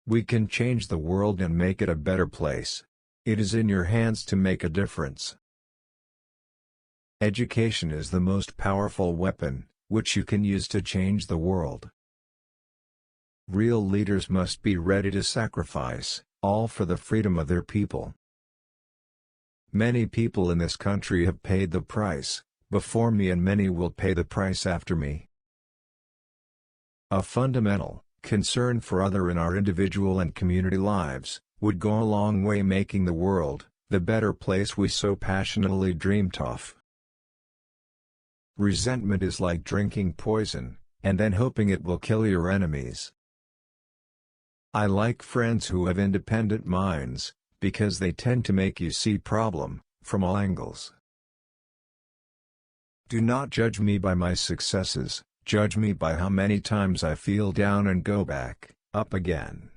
We can change the world and make it a better place. It is in your hands to make a difference. Education is the most powerful weapon, which you can use to change the world. Real leaders must be ready to sacrifice, all for the freedom of their people. Many people in this country have paid the price before me, and many will pay the price after me. A fundamental concern for others in our individual and community lives would go a long way making the world the better place we so passionately dreamed of. Resentment is like drinking poison, and then hoping it will kill your enemies. I like friends who have independent minds, because they tend to make you see problem from all angles. Do not judge me by my successes, judge me by how many times I feel down and go back up again.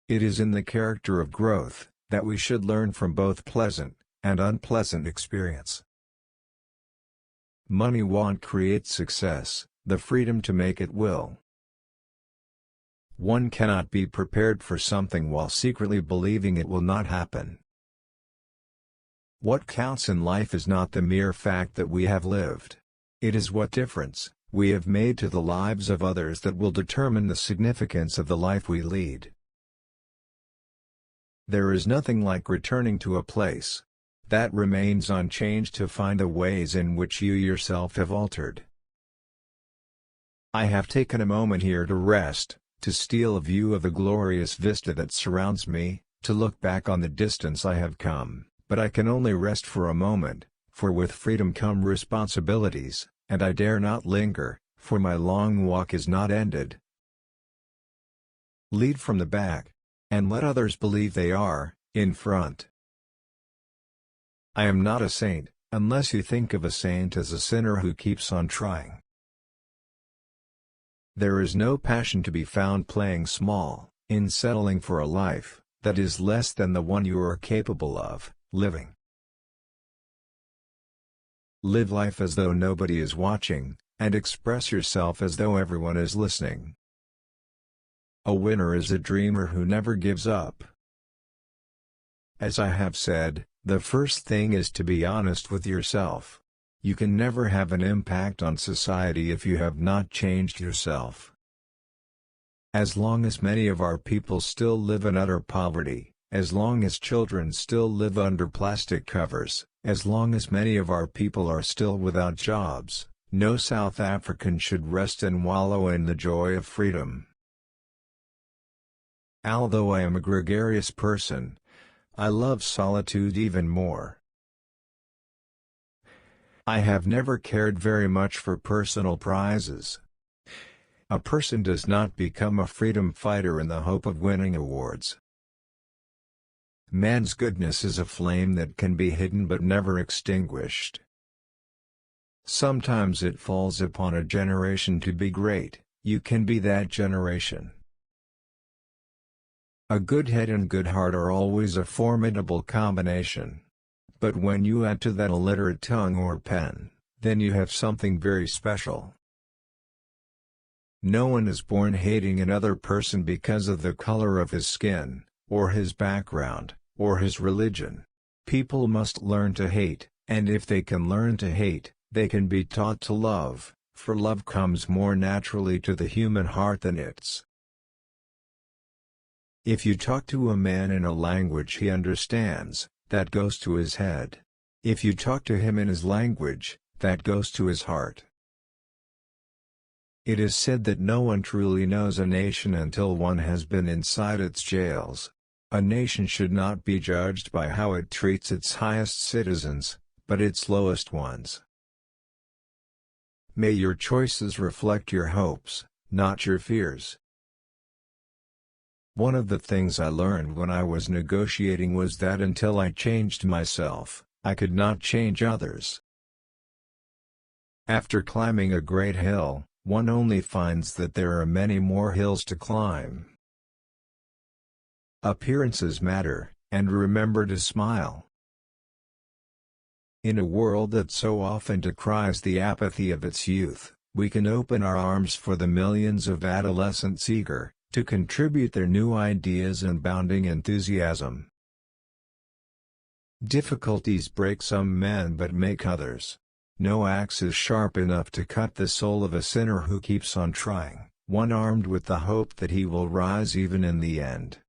It is in the character of growth that we should learn from both pleasant and unpleasant experience. Money won't create success, the freedom to make it will. One cannot be prepared for something while secretly believing it will not happen. What counts in life is not the mere fact that we have lived. It is what difference we have made to the lives of others that will determine the significance of the life we lead. There is nothing like returning to a place that remains unchanged to find the ways in which you yourself have altered. I have taken a moment here to rest, to steal a view of the glorious vista that surrounds me, to look back on the distance I have come, but I can only rest for a moment, for with freedom come responsibilities, and I dare not linger, for my long walk is not ended. Lead from the back, and let others believe they are in front. I am not a saint, unless you think of a saint as a sinner who keeps on trying. There is no passion to be found playing small, in settling for a life that is less than the one you are capable of living. Live life as though nobody is watching, and express yourself as though everyone is listening. A winner is a dreamer who never gives up. As I have said, the first thing is to be honest with yourself. You can never have an impact on society if you have not changed yourself. As long as many of our people still live in utter poverty, as long as children still live under plastic covers, as long as many of our people are still without jobs, no South African should rest and wallow in the joy of freedom. Although I am a gregarious person, I love solitude even more. I have never cared very much for personal prizes. A person does not become a freedom fighter in the hope of winning awards. Man's goodness is a flame that can be hidden but never extinguished. Sometimes it falls upon a generation to be great. You can be that generation. A good head and good heart are always a formidable combination. But when you add to that a literate tongue or pen, then you have something very special. No one is born hating another person because of the color of his skin, or his background, or his religion. People must learn to hate, and if they can learn to hate, they can be taught to love, for love comes more naturally to the human heart than its. If you talk to a man in a language he understands, that goes to his head. If you talk to him in his language, that goes to his heart. It is said that no one truly knows a nation until one has been inside its jails. A nation should not be judged by how it treats its highest citizens, but its lowest ones. May your choices reflect your hopes, not your fears. One of the things I learned when I was negotiating was that until I changed myself, I could not change others. After climbing a great hill, one only finds that there are many more hills to climb. Appearances matter, and remember to smile. In a world that so often decries the apathy of its youth, we can open our arms for the millions of adolescents eager to contribute their new ideas and bounding enthusiasm. Difficulties break some men but make others. No axe is sharp enough to cut the soul of a sinner who keeps on trying, one armed with the hope that he will rise even in the end.